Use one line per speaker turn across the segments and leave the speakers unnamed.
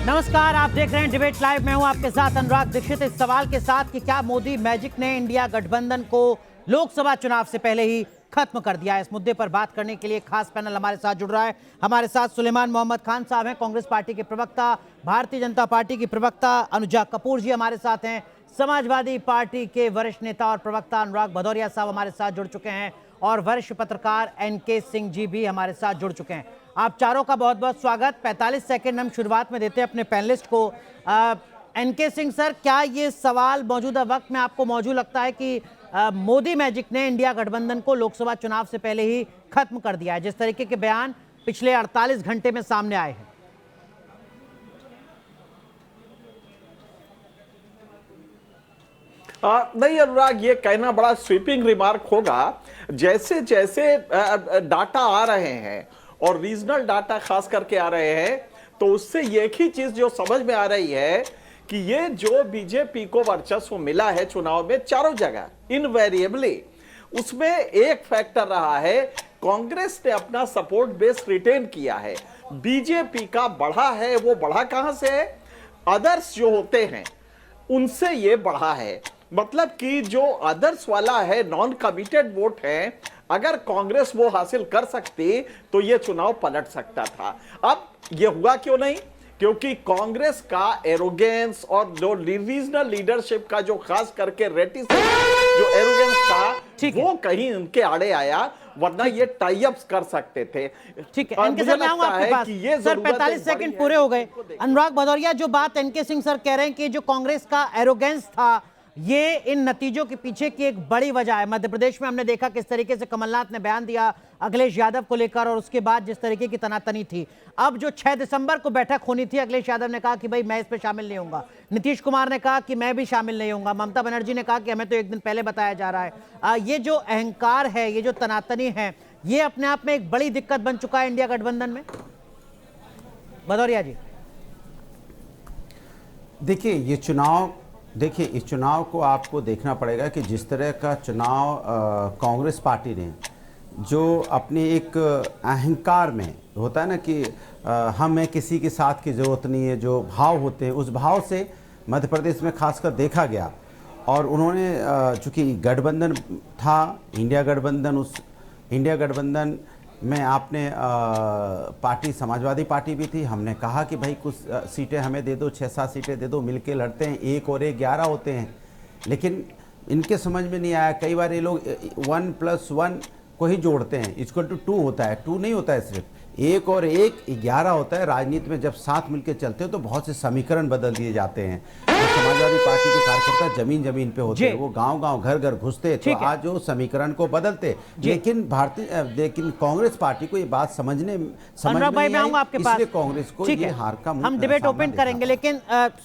नमस्कार, आप देख रहे हैं डिबेट लाइव। मैं हूं आपके साथ अनुराग दीक्षित। इस सवाल के साथ कि क्या मोदी मैजिक ने इंडिया गठबंधन को लोकसभा चुनाव से पहले ही खत्म कर दिया है, इस मुद्दे पर बात करने के लिए खास पैनल हमारे साथ जुड़ रहा है। हमारे साथ सुलेमान मोहम्मद खान साहब हैं, कांग्रेस पार्टी के प्रवक्ता, भारतीय जनता पार्टी की प्रवक्ता अनुजा कपूर जी हमारे साथ हैं, समाजवादी पार्टी के वरिष्ठ नेता और प्रवक्ता अनुराग भदौरिया साहब हमारे साथ जुड़ चुके हैं और वरिष्ठ पत्रकार एनके सिंह जी भी हमारे साथ जुड़ चुके हैं। आप चारों का बहुत बहुत स्वागत। 45 सेकंड हम शुरुआत में देते हैं अपने पैनलिस्ट को। एनके सिंह सर, क्या ये सवाल मौजूदा वक्त में आपको मौजूद लगता है कि मोदी मैजिक ने इंडिया गठबंधन को लोकसभा चुनाव से पहले ही खत्म कर दिया है, जिस तरीके के बयान पिछले 48 घंटे में सामने आए हैं?
नहीं अनुराग, ये कहना बड़ा स्वीपिंग रिमार्क होगा। जैसे जैसे डाटा आ रहे हैं और रीजनल डाटा खास करके आ रहे हैं, तो उससे एक ही चीज जो समझ में आ रही है कि ये जो बीजेपी को वर्चस्व मिला है चुनाव में चारों जगह इनवेरिएबली, उसमें एक फैक्टर रहा है, कांग्रेस ने अपना सपोर्ट बेस रिटेन किया है। बीजेपी का बढ़ा है, वो बढ़ा कहां से है? अदर्स जो होते हैं उनसे ये बढ़ा है। मतलब कि जो अदर्स वाला है, नॉन कमिटेड वोट है, अगर कांग्रेस वो हासिल कर सकती तो ये चुनाव पलट सकता था। अब ये हुआ क्यों नहीं? क्योंकि कांग्रेस का एरोगेंस और जो रीजनल लीडरशिप का जो खास करके रेटिसेंस, जो एरोगेंस था, वो कहीं उनके आड़े आया, वरना ये टाई अप्स कर सकते थे।
ठीक है, एनके सर मैं आऊंगा आपके पास। सर 45 सेकंड पूरे हो गए। अनुराग भदौरिया, जो बात एनके सिंह सर कह रहे हैं कि जो कांग्रेस का एरोगेंस था, ये इन नतीजों के पीछे की एक बड़ी वजह है। मध्य प्रदेश में हमने देखा किस तरीके से कमलनाथ ने बयान दिया अखिलेश यादव को लेकर, और उसके बाद जिस तरीके की तनातनी थी। अब जो 6 दिसंबर को बैठक होनी थी, अखिलेश यादव ने कहा कि भाई मैं इस पे शामिल नहीं होऊंगा, नीतीश कुमार ने कहा कि मैं भी शामिल नहीं होऊंगा, ममता बनर्जी ने कहा कि हमें तो एक दिन पहले बताया जा रहा है। ये जो अहंकार है, ये जो तनातनी है, ये अपने आप में एक बड़ी दिक्कत बन चुका है इंडिया गठबंधन में। भदौरिया जी,
देखिए इस चुनाव को आपको देखना पड़ेगा कि जिस तरह का चुनाव कांग्रेस पार्टी ने, जो अपने एक अहंकार में होता है ना कि हमें किसी के साथ की ज़रूरत नहीं है, जो भाव होते हैं, उस भाव से मध्य प्रदेश में खासकर देखा गया। और उन्होंने चूँकि गठबंधन था, इंडिया गठबंधन में आपने पार्टी, समाजवादी पार्टी भी थी, हमने कहा कि भाई कुछ सीटें हमें दे दो, 6-7 सीटें दे दो, मिलके लड़ते हैं, 1 और 1 11 होते हैं। लेकिन इनके समझ में नहीं आया, कई बार ये लोग 1 + 1 को ही जोड़ते हैं, इक्वल टू 2 होता है। 2 नहीं होता है, सिर्फ 1 और 1 11 होता है। राजनीति में जब साथ मिलकर चलते हो तो बहुत से समीकरण बदल दिए जाते हैं। तो समाजवादी पार्टी के कार्यकर्ता जमीन पे होते हैं, वो गांव घर घुसते, तो आज वो समीकरण को बदलते। लेकिन कांग्रेस पार्टी को ये बात समझ में नहीं आई, इसलिए कांग्रेस को ये हार का
हम डिबेट ओपन करेंगे। लेकिन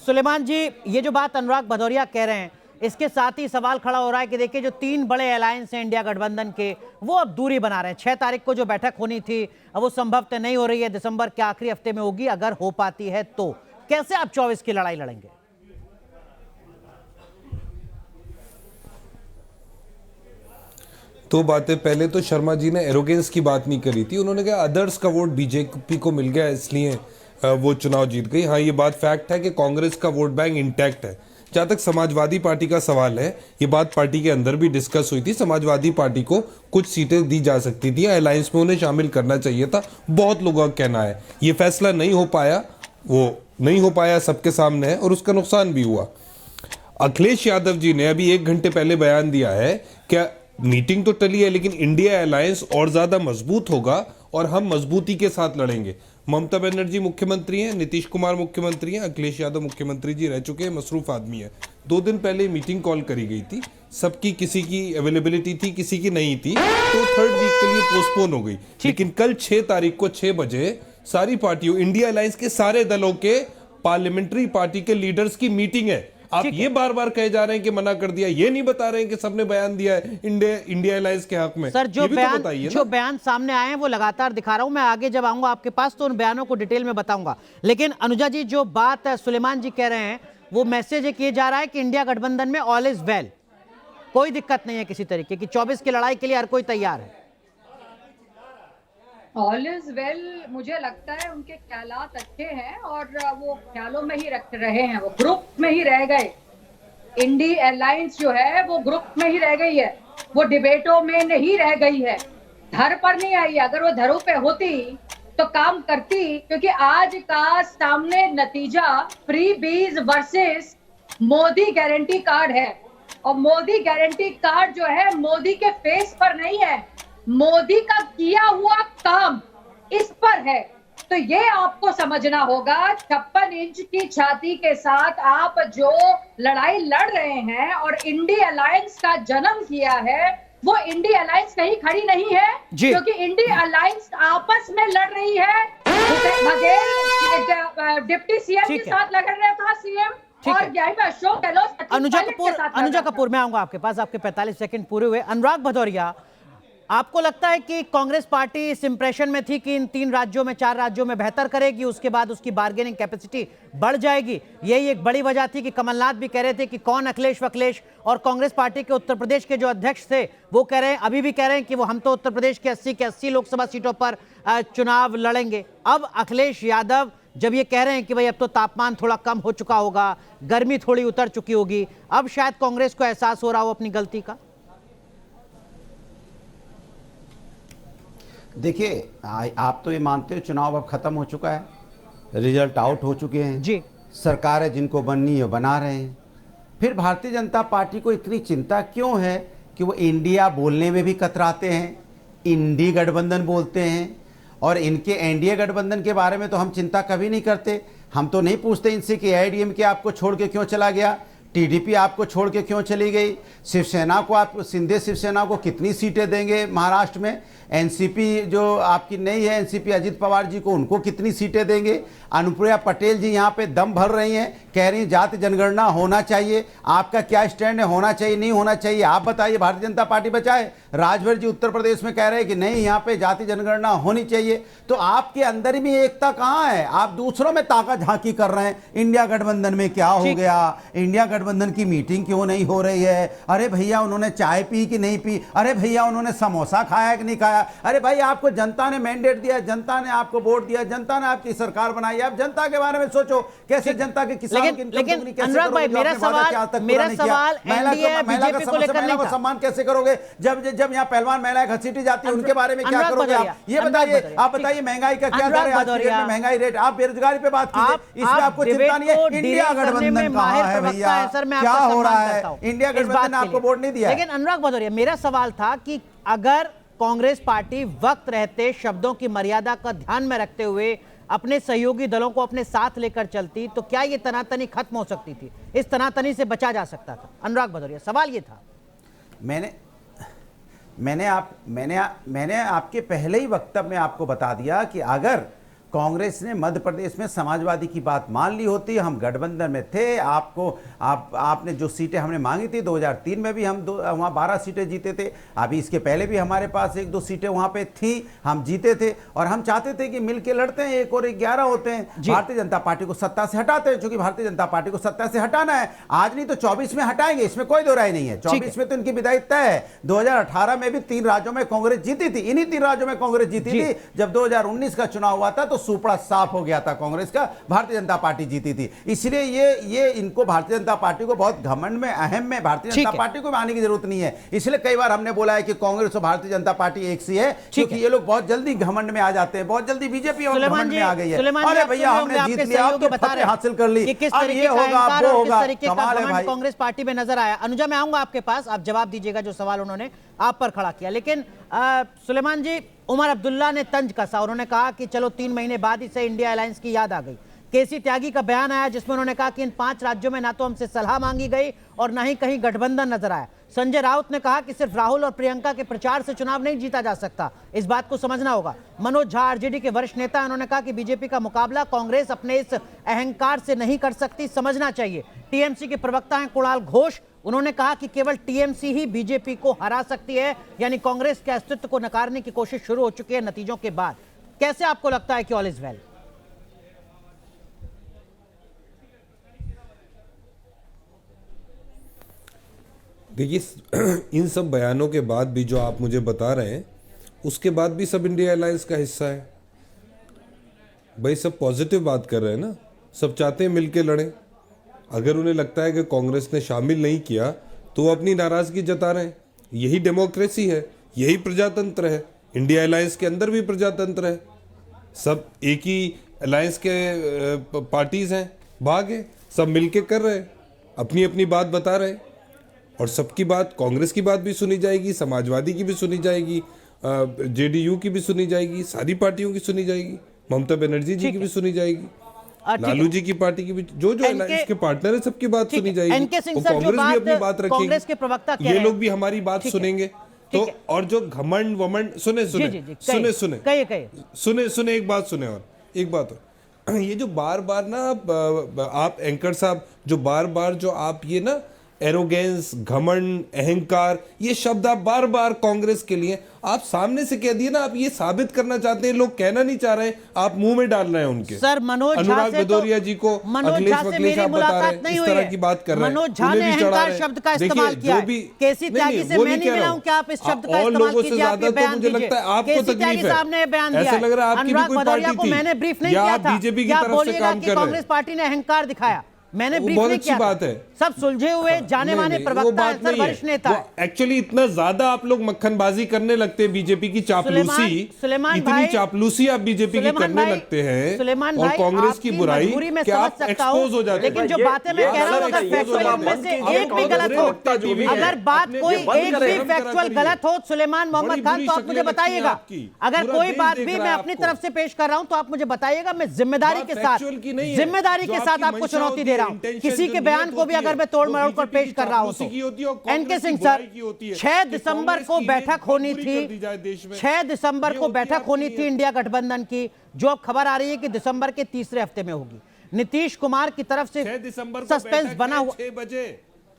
सुलेमान जी, ये जो बात अनुराग भदौरिया कह रहे हैं, इसके साथ ही सवाल खड़ा हो रहा है कि देखिए जो 3 बड़े अलायंस हैं इंडिया गठबंधन के, वो अब दूरी बना रहे हैं। 6 तारीख को जो बैठक होनी थी, अब वो संभवतः नहीं हो रही है, दिसंबर के आखिरी हफ्ते में होगी, अगर हो पाती है तो। कैसे आप 24 की लड़ाई लड़ेंगे?
दो बातें। पहले तो शर्मा जी ने एरोगेंस की बात नहीं करी थी, उन्होंने कहा अदर्स का वोट बीजेपी को मिल गया इसलिए वो चुनाव जीत गई। हाँ, ये बात फैक्ट है कि कांग्रेस का वोट बैंक इंटैक्ट है। जहाँ तक समाजवादी पार्टी का सवाल है, ये बात पार्टी के अंदर भी डिस्कस हुई थी। समाजवादी पार्टी को कुछ सीटें दी जा सकती थी, अलायंस में उन्हें शामिल करना चाहिए था, बहुत लोगों का कहना है। ये फैसला नहीं हो पाया, वो नहीं हो पाया, सबके सामने है, और उसका नुकसान भी हुआ। अखिलेश यादव जी ने अभी 1 घंटे पहले बयान दिया है कि मीटिंग तो टली है, लेकिन इंडिया अलायंस और ज्यादा मजबूत होगा और हम मजबूती के साथ लड़ेंगे। ममता बनर्जी मुख्यमंत्री हैं, नीतीश कुमार मुख्यमंत्री हैं, अखिलेश यादव मुख्यमंत्री जी रह चुके हैं, मसरूफ आदमी है। 2 दिन पहले मीटिंग कॉल करी गई थी, सबकी किसी की अवेलेबिलिटी थी, किसी की नहीं थी, तो 3rd वीक के लिए पोस्टपोन हो गई। लेकिन कल 6 तारीख को 6 बजे सारी पार्टियों, इंडिया अलायंस के सारे दलों के पार्लियामेंट्री पार्टी के लीडर्स की मीटिंग है। आप ये बार बार कहे जा रहे हैं कि मना कर दिया, ये नहीं बता रहे हैं कि सबने बयान दिया है इंडिया अलायंस के हक में।
सर, जो बयान सामने आए हैं वो लगातार दिखा रहा हूं मैं, आगे जब आऊंगा आपके पास तो उन बयानों को डिटेल में बताऊंगा। लेकिन अनुजा जी, जो बात सुलेमान जी कह रहे हैं, वो मैसेज ये किया जा रहा है कि इंडिया गठबंधन में ऑल इज वेल, कोई दिक्कत नहीं है किसी तरीके की, 24 की लड़ाई के लिए हर कोई तैयार है।
All is well. मुझे लगता है उनके ख्यालात अच्छे हैं और वो ख्यालों में ही रख रहे हैं, वो ग्रुप में ही रह गए। इंडी अलायंस जो है वो ग्रुप में ही रह गई है, वो डिबेटों में नहीं रह गई है, धर पर नहीं आई है। अगर वो धरों पे होती तो काम करती, क्योंकि आज का सामने नतीजा फ्री बीज वर्सेस मोदी गारंटी कार्ड है। और मोदी गारंटी कार्ड जो है मोदी के फेस पर नहीं है, मोदी का किया हुआ काम इस पर है। तो ये आपको समझना होगा, 56 इंच की छाती के साथ आप जो लड़ाई लड़ रहे हैं और इंडी अलायंस का जन्म किया है, वो इंडी अलायंस कहीं खड़ी नहीं है, क्योंकि इंडी अलायंस आपस में लड़ रही है। बघेल डिप्टी सीएम के साथ लड़ रहा था सीएम, और यही पे अशोक गहलोत
अनुजा कपूर मैं आऊंगा आपके पास, आपके 45 सेकंड पूरे हुए। अनुराग भदौरिया, आपको लगता है कि कांग्रेस पार्टी इस इंप्रेशन में थी कि इन 3 राज्यों में 4 राज्यों में बेहतर करेगी, उसके बाद उसकी बार्गेनिंग कैपेसिटी बढ़ जाएगी? यही एक बड़ी वजह थी कि कमलनाथ भी कह रहे थे कि कौन अखिलेश वखिलेश, और कांग्रेस पार्टी के उत्तर प्रदेश के जो अध्यक्ष थे वो कह रहे हैं, अभी भी कह रहे हैं कि वो हम तो उत्तर प्रदेश के 80 लोकसभा सीटों पर चुनाव लड़ेंगे। अब अखिलेश यादव जब ये कह रहे हैं कि भाई अब तो तापमान थोड़ा कम हो चुका होगा, गर्मी थोड़ी उतर चुकी होगी, अब शायद कांग्रेस को एहसास हो रहा हो अपनी गलती का।
देखिए, आप तो ये मानते हो चुनाव अब खत्म हो चुका है, रिजल्ट आउट हो चुके हैं
जी,
सरकारें जिनको बननी है बना रहे हैं। फिर भारतीय जनता पार्टी को इतनी चिंता क्यों है कि वो इंडिया बोलने में भी कतराते हैं, इंडी गठबंधन बोलते हैं? और इनके एनडीए गठबंधन के बारे में तो हम चिंता कभी नहीं करते। हम तो नहीं पूछते इनसे कि एआईडीएमके आपको छोड़ के क्यों चला गया, टीडीपी आपको छोड़ के क्यों चली गई, शिवसेना को आप शिंदे शिवसेना को कितनी सीटें देंगे महाराष्ट्र में, एनसीपी जो आपकी नहीं है एनसीपी अजित पवार जी को उनको कितनी सीटें देंगे। अनुप्रिया पटेल जी यहाँ पे दम भर रही हैं, कह रही हैं जाति जनगणना होना चाहिए। आपका क्या स्टैंड है, होना चाहिए नहीं होना चाहिए, आप बताइए। भारतीय जनता पार्टी बचाए, राजभर जी उत्तर प्रदेश में कह रहे हैं कि नहीं यहाँ पे जाति जनगणना होनी चाहिए। तो आपके अंदर भी एकता कहाँ है? आप दूसरों में ताका झांकी कर रहे हैं। इंडिया गठबंधन में क्या हो गया, इंडिया गठबंधन की मीटिंग क्यों नहीं हो रही है? अरे भैया उन्होंने चाय पी कि नहीं पी, अरे भैया उन्होंने समोसा खाया कि नहीं खाया। अरे भाई आपको जनता ने मैंडेट दिया, जनता ने आपको वोट दिया, जनता ने आपकी सरकार बनाई, आप जनता के बारे में सोचो। कैसे जनता के किसान
लेकिन अनुराग भाई मेरा सवाल
महिला को सम्मान कैसे करोगे जब यहाँ पहलवान महिलाएं घसीटी जाती है, उनके बारे में क्या करोगे आप? ये बताइए, आप बताइए महंगाई का क्या दर है आज की डेट में, महंगाई रेट, आप बेरोजगारी पे बात कीजिए, इसमें आपको चिंता नहीं है। इंडिया गठबंधन कहाँ है भैया, क्या हो रहा है? इंडिया गठबंधन ने आपको वोट नहीं दिया।
लेकिन अनुराग भदौरिया, मेरा सवाल था कि अगर कांग्रेस पार्टी वक्त रहते शब्दों की मर्यादा का ध्यान में रखते हुए अपने सहयोगी दलों को अपने साथ लेकर चलती, तो क्या ये तनातनी खत्म हो सकती थी, इस तनातनी से बचा जा सकता था? अनुराग भदौरिया, सवाल ये था।
मैंने आपके पहले ही वक्तव्य में आपको बता दिया कि अगर कांग्रेस ने मध्य प्रदेश में समाजवादी की बात मान ली होती, हम गठबंधन में थे, आपने जो सीटें हमने मांगी थी 2003 में भी हम वहाँ 12 सीटें जीते थे, अभी इसके पहले भी हमारे पास 1-2 सीटें वहाँ पे थी, हम जीते थे। और हम चाहते थे कि मिलके लड़ते हैं, 1 और 1 11 होते हैं, भारतीय जनता पार्टी को सत्ता से हटाते हैं, क्योंकि भारतीय जनता पार्टी को सत्ता से हटाना है। आज नहीं तो 24 में हटाएंगे, इसमें कोई दो राय नहीं है। 24 में तो इनकी विदाई तय है। 2018 में भी 3 राज्यों में कांग्रेस जीती थी, इन्हीं 3 राज्यों में कांग्रेस जीती थी। जब 2019 का चुनाव हुआ था तो सुपड़ा साफ हो गया था कांग्रेस का, भारतीय जनता पार्टी जीती थी। इसलिए ये इनको भारतीय जनता पार्टी को बहुत घमंड में, अहम में भारतीय जनता पार्टी को आने की जरूरत नहीं है। इसलिए कई बार हमने बोला है कि कांग्रेस और भारतीय जनता पार्टी एक सी है, क्योंकि ये लोग बहुत जल्दी घमंड में आ जाते हैं, बहुत जल्दी बीजेपी और घमंड में आ गई है। अरे भैया हमने जीत लिया, अब तो फतह हासिल कर ली, अब ये होगा वो होगा, कमाल है भाई।
कांग्रेस पार्टी में नजर आया। अनुजा मैं आऊंगा आपके पास, आप जवाब दीजिएगा जो सवाल उन्होंने आप पर खड़ा किया। लेकिन सुलेमान जी, उमर अब्दुल्ला ने तंज कसा, उन्होंने कहा कि चलो 3 महीने बाद इसे इंडिया अलायंस की याद आ गई। केसी त्यागी का बयान आया जिसमें उन्होंने कहा कि इन 5 राज्यों में ना तो हमसे सलाह मांगी गई और ना ही कहीं गठबंधन नजर आया। संजय राउत ने कहा कि सिर्फ राहुल और प्रियंका के प्रचार से चुनाव नहीं जीता जा सकता, इस बात को समझना होगा। मनोज झा आरजेडी के वरिष्ठ नेता, उन्होंने कहा कि बीजेपी का मुकाबला कांग्रेस अपने इस अहंकार से नहीं कर सकती, समझना चाहिए। टीएमसी के प्रवक्ता हैं कुणाल घोष, उन्होंने कहा कि केवल टीएमसी ही बीजेपी को हरा सकती है, यानी कांग्रेस के अस्तित्व को नकारने की कोशिश शुरू हो चुकी है नतीजों के बाद। कैसे आपको लगता है कि ऑल इज वेल?
देखिए, इन सब बयानों के बाद भी जो आप मुझे बता रहे हैं उसके बाद भी सब इंडिया अलायंस का हिस्सा है। भाई सब पॉजिटिव बात कर रहे हैं ना, सब चाहते हैं मिलके लड़ें। अगर उन्हें लगता है कि कांग्रेस ने शामिल नहीं किया तो वो अपनी नाराजगी जता रहे हैं। यही डेमोक्रेसी है, यही प्रजातंत्र है। इंडिया अलायंस के अंदर भी प्रजातंत्र है, सब एक ही अलायंस के पार्टीज हैं, भाग है, सब मिलके कर रहे हैं, अपनी अपनी बात बता रहे हैं। और सबकी बात, कांग्रेस की बात भी सुनी जाएगी, समाजवादी की भी सुनी जाएगी, जेडीयू की भी सुनी जाएगी, सारी पार्टियों की सुनी जाएगी, ममता बनर्जी जी की भी सुनी जाएगी, लालू जी की पार्टी की भी, जो जो अलायंस के पार्टनर है सबकी बात सुनी जाएगी। और कांग्रेस भी अपनी बात रखेगी,
कांग्रेस के प्रवक्ता
ये लोग भी हमारी बात सुनेंगे। तो और जो घमंड वमंड, सुने एक बात सुने, और एक बात और, ये जो बार बार ना आप एंकर साहब, जो बार बार जो आप ये ना एरोगेंस, घमंड, अहंकार, ये शब्द आप बार बार कांग्रेस के लिए आप सामने से कह दिए ना, आप ये साबित करना चाहते हैं, लोग कहना नहीं चाह रहे, आप मुंह में डाल रहे हैं उनके।
सर मनोज
अनुराग भदौरिया जी को अखिलेश वखिलेश आप बता रहे हैं, इस तरह की बात कर रहे हैं।
मनोज झा ने अहंकार शब्द का इस्तेमाल किया है। केसी त्यागी से मैं नहीं मिला हूं, क्या आप इस शब्द का इस्तेमाल कीजिए, आप ये बयान दीजिए। केसी त्यागी साहब ने बयान दिया है, अनुराग भदौरिया को मैंने ब्रीफ नहीं किया था, क्या बोलिएगा कि कांग्रेस पार्टी ने अहंकार दिखाया? मैंने ब्रीफ नहीं किया।
बात है,
सब सुलझे हुए जाने माने प्रवक्ता हैं सर, वरिष्ठ नेता।
एक्चुअली इतना ज्यादा आप लोग मक्खनबाजी करने लगते हैं, बीजेपी की चापलूसी, इतनी चापलूसी आप बीजेपी की करने लगते हैं और कांग्रेस की बुराई कि आप एक्सपोज हो जाते हैं।
लेकिन जो बातें मैं कह रहा हूं, अगर फैक्चुअल इनमें से एक भी गलत हो, अगर बात कोई एक भी फैक्चुअल गलत हो सुलेमान मोहम्मद खान, तो आप मुझे बताइएगा। अगर कोई बात भी मैं अपनी तरफ से पेश कर रहा हूं तो आप मुझे बताइएगा। मैं जिम्मेदारी के साथ आपको चुनौती दे रहा हूं। किसी के बयान को भी अगर मैं तोड़ मरोड़ कर पेश कर रहा हूं तो एनके सिंह सर, 6 दिसंबर को बैठक होनी थी, 6 दिसंबर को बैठक होनी थी इंडिया गठबंधन की, जो अब खबर आ रही है कि दिसंबर के तीसरे हफ्ते में होगी। नीतीश कुमार की तरफ से सस्पेंस बना हुआ,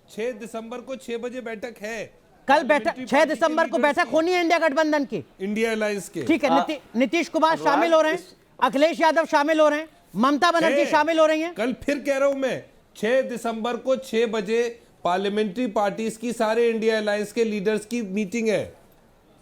6 दिसंबर को 6 बजे बैठक है।
कल बैठक 6 दिसंबर को बैठक होनी है इंडिया गठबंधन की,
इंडिया अलायंस के।
ठीक है, नीतीश कुमार शामिल हो रहे हैं, अखिलेश यादव शामिल हो रहे हैं, ममता बनर्जी शामिल हो रही हैं।
कल फिर कह रहा हूं मैं, 6 दिसंबर को 6 बजे पार्लियामेंट्री पार्टीज की, सारे इंडिया अलायंस के लीडर्स की मीटिंग है।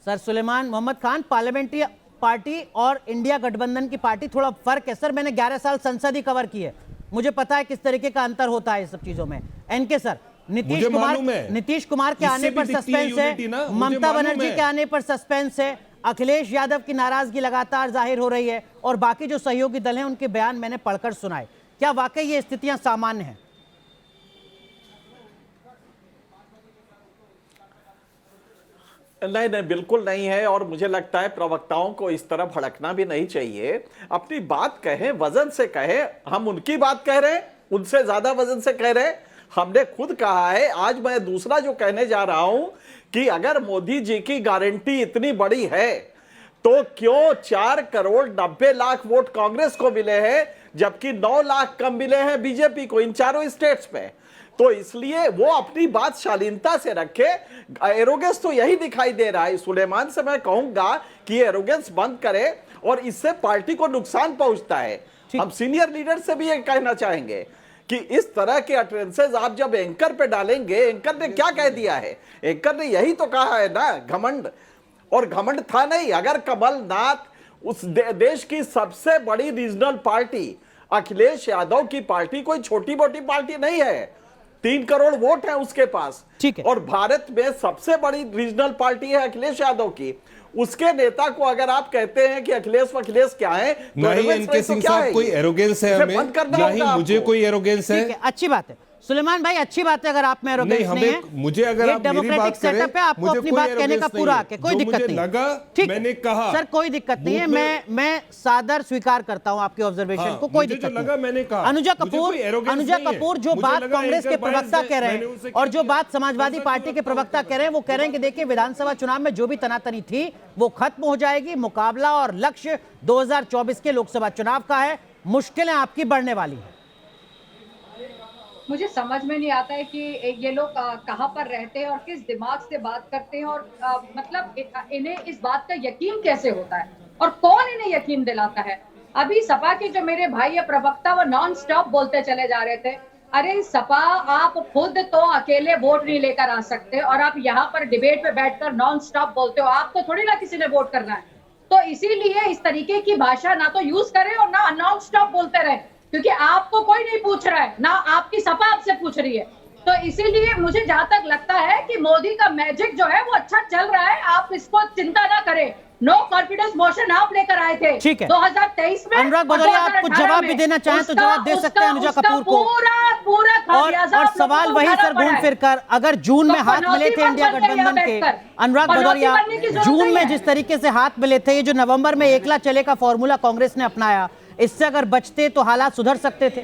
Sir Suleman Mohammad Khan, parliamentary party और इंडिया गठबंधन की पार्टी थोड़ा फर्क है सर। मैंने 11 साल संसद ही कवर की है, मुझे पता है किस तरीके का अंतर होता है इस सब चीजों में। एनके सर, नीतीश कुमार के आने पर सस्पेंस है, ममता बनर्जी के आने पर सस्पेंस है, अखिलेश यादव की नाराजगी लगातार जाहिर हो रही है और बाकी जो सहयोगी दल हैं उनके बयान मैंने पढ़कर सुनाए। क्या वाकई ये स्थितियां सामान्य हैं?
नहीं, बिल्कुल नहीं है। और मुझे लगता है प्रवक्ताओं को इस तरह भड़कना भी नहीं चाहिए। अपनी बात कहें, वजन से कहें। हम उनकी बात कह रहे हैं, उनसे ज्यादा वजन से कह रहे हैं। हमने खुद कहा है, आज मैं दूसरा जो कहने जा रहा हूं कि अगर मोदी जी की गारंटी इतनी बड़ी है तो क्यों 4 करोड़ 90 लाख वोट कांग्रेस को मिले हैं जबकि 9 लाख कम मिले हैं बीजेपी को इन चारों स्टेट्स पे? तो इसलिए वो अपनी बात शालीनता से रखे। एरोगेंस तो यही दिखाई दे रहा है। सुलेमान से मैं कहूंगा कि एरोगेंस बंद करे और इससे पार्टी को नुकसान पहुंचता है। हम सीनियर लीडर से भी ये कहना चाहेंगे कि इस तरह के अटरेंसेस आप जब एंकर पे डालेंगे, एंकर ने क्या कह दिया है? एंकर ने यही तो कहा है ना, घमंड। और घमंड था नहीं। अगर कमलनाथ उस देश की सबसे बड़ी रीजनल पार्टी अखिलेश यादव की पार्टी कोई छोटी मोटी पार्टी नहीं है, 3 करोड़ वोट है उसके पास,
ठीक है,
और भारत में सबसे बड़ी रीजनल पार्टी है अखिलेश यादव की, उसके नेता को अगर आप कहते हैं कि अखिलेश क्या है,
तो नहीं इनके सिंह साहब कोई एरोगेंस है हमें, नहीं मुझे कोई एरोगेंस है।
अच्छी बात है सुलेमान भाई, अच्छी बात है अगर आप में एरोगेंस नहीं है।
मुझे अगर आप मेरी बात करें,
है, आपको अपनी बात कहने का पूरा हक है, कोई दिक्कत नहीं
लगा, मैंने कहा
सर कोई दिक्कत नहीं है। मैं सादर स्वीकार करता हूं आपके ऑब्जर्वेशन को, कोई दिक्कत नहीं।
मैंने कहा
अनुजा कपूर जो बात कांग्रेस के प्रवक्ता कह रहे हैं और जो बात समाजवादी पार्टी के प्रवक्ता कह रहे हैं, वो कह रहे हैं कि देखिए विधानसभा चुनाव में जो भी तनातनी थी वो खत्म हो जाएगी, मुकाबला और लक्ष्य 2024 के लोकसभा चुनाव का है, मुश्किलें आपकी बढ़ने वाली है।
मुझे समझ में नहीं आता है कि ये लोग कहां पर रहते हैं और किस दिमाग से बात करते हैं, और मतलब इन्हें इस बात का यकीन कैसे होता है और कौन इन्हें यकीन दिलाता है। अभी सपा के जो मेरे भाई या प्रवक्ता वो नॉन स्टॉप बोलते चले जा रहे थे अरे सपा, आप खुद तो अकेले वोट नहीं लेकर आ सकते और आप यहाँ पर डिबेट पे बैठकर नॉन स्टॉप बोलते हो। आपको थोड़ी ना किसी ने वोट करना है, तो इसीलिए इस तरीके की भाषा ना तो यूज करें और ना नॉन स्टॉप बोलते रहे, क्योंकि आपको कोई नहीं पूछ रहा है, ना आपकी सपा आपसे पूछ रही है। तो इसीलिए मुझे जहां तक लगता है कि मोदी का मैजिक जो है वो अच्छा चल रहा है, आप इसको चिंता ना करें। नो कॉन्फिडेंस मोशन आप लेकर आए थे
ठीक है।
2023 में।
अनुराग भदौरिया, आप कुछ जवाब भी देना चाहें तो जवाब दे सकते हैं अनुजा कपूर को। और सवाल वही सर घूम फिर कर, अगर जून में हाथ मिले थे इंडिया गठबंधन के, अनुराग भदौरिया, जून में जिस तरीके से हाथ मिले थे, ये जो नवंबर में एकला चले का फॉर्मूला कांग्रेस ने अपनाया, इससे अगर बचते तो हालात सुधर सकते थे।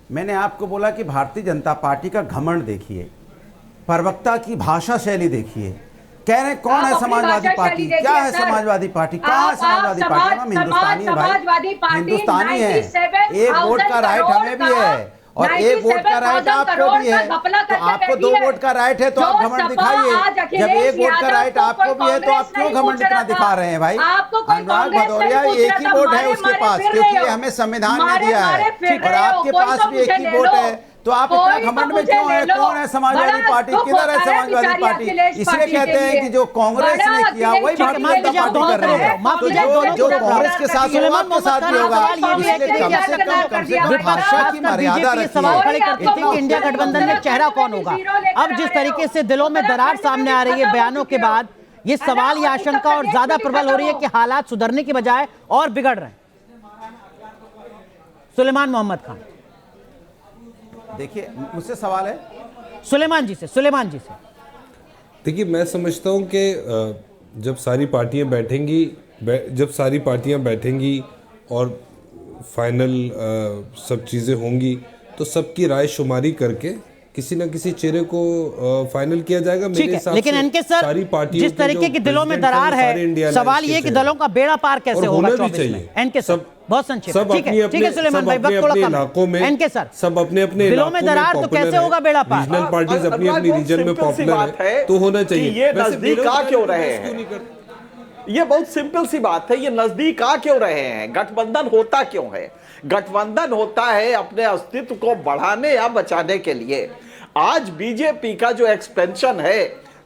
मैंने आपको बोला कि भारतीय जनता पार्टी का घमंड देखिए, प्रवक्ता की भाषा शैली देखिए, कह रहे हैं कौन है समाजवादी पार्टी, क्या है समाजवादी पार्टी, कहाँ है समाजवादी पार्टी। हम हिंदुस्तानी है भाई, हिंदुस्तानी है, एक वोट का राइट हमें भी है और एक वोट का राइट आपको भी है। तो आपको 2 वोट का राइट है तो आप घमंड दिखाइए, जब 1 वोट का राइट आपको भी है तो आप क्यों घमंड इतना दिखा रहे हैं भाई। अनुराग भदौरिया, एक ही वोट है उसके पास, क्योंकि ये हमें संविधान ने दिया है और आपके पास भी एक ही वोट है, तो आप इतना घमंड में क्यों है। कौन है समाजवादी पार्टी, किधर है समाजवादी पार्टी। इसलिए कहते हैं कि जो कांग्रेस ने किया वही भारतीय जनता पार्टी कर रही है, जो कांग्रेस के साथ होगा आपके साथ भी होगा। इसलिए कम से कम भाषा की मर्यादा रखिए।
सवाल खड़े करते थे कि इंडिया गठबंधन में चेहरा कौन होगा। अब जिस तरीके से दिलों में दरार सामने आ रही है बयानों के बाद, ये सवाल, ये आशंका और ज्यादा प्रबल हो रही है कि हालात सुधरने की बजाय और बिगड़ रहे हैं। सुलेमान मोहम्मद खान,
देखिए मुझसे सवाल है
सुलेमान जी से।
देखिए, मैं समझता हूँ कि जब सारी पार्टियां बैठेंगी और फाइनल सब चीज़ें होंगी तो सबकी राय शुमारी करके किसी ना किसी चेहरे को फाइनल किया जाएगा।
ठीक है, लेकिन इनके सर जिस तरीके की दिलों में दरार है, सवाल ये कि दलों का बेड़ा पार कैसे होगा 24 में। इनके सर बहुत संक्षेप, ठीक है सुलेमान भाई, वक्त थोड़ा कम है। इनके सर
सब अपने
दिलों में दरार तो कैसे होगा बेड़ा पार।
रीजनल पार्टीज अपनी अपनी रीजन में पॉपुलर है तो होना चाहिए।
ये नजदीक आ क्यों रहे हैं, ये बहुत सिंपल सी बात है। ये नजदीक आ क्यों रहे हैं, गठबंधन होता क्यों है। गठबंधन होता है अपने अस्तित्व को बढ़ाने या बचाने के लिए। आज बीजेपी का जो एक्सपेंशन है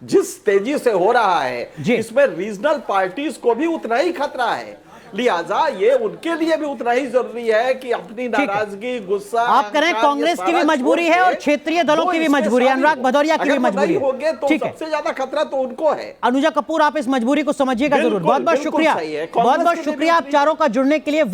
जिस तेजी से हो रहा है, इसमें रीजनल पार्टीज को भी उतना ही खतरा है। लिहाजा ये उनके लिए भी उतना ही जरूरी है कि अपनी नाराजगी, गुस्सा
आप करें, कांग्रेस की भी मजबूरी है और क्षेत्रीय दलों की भी मजबूरी है, अनुराग भदौरिया की भी मजबूरी है।
होंगे तो सबसे ज्यादा खतरा तो उनको है।
अनुजा कपूर, आप इस मजबूरी को समझिएगा जरूर। बहुत बहुत शुक्रिया, बहुत बहुत शुक्रिया आप चारों का जुड़ने के लिए।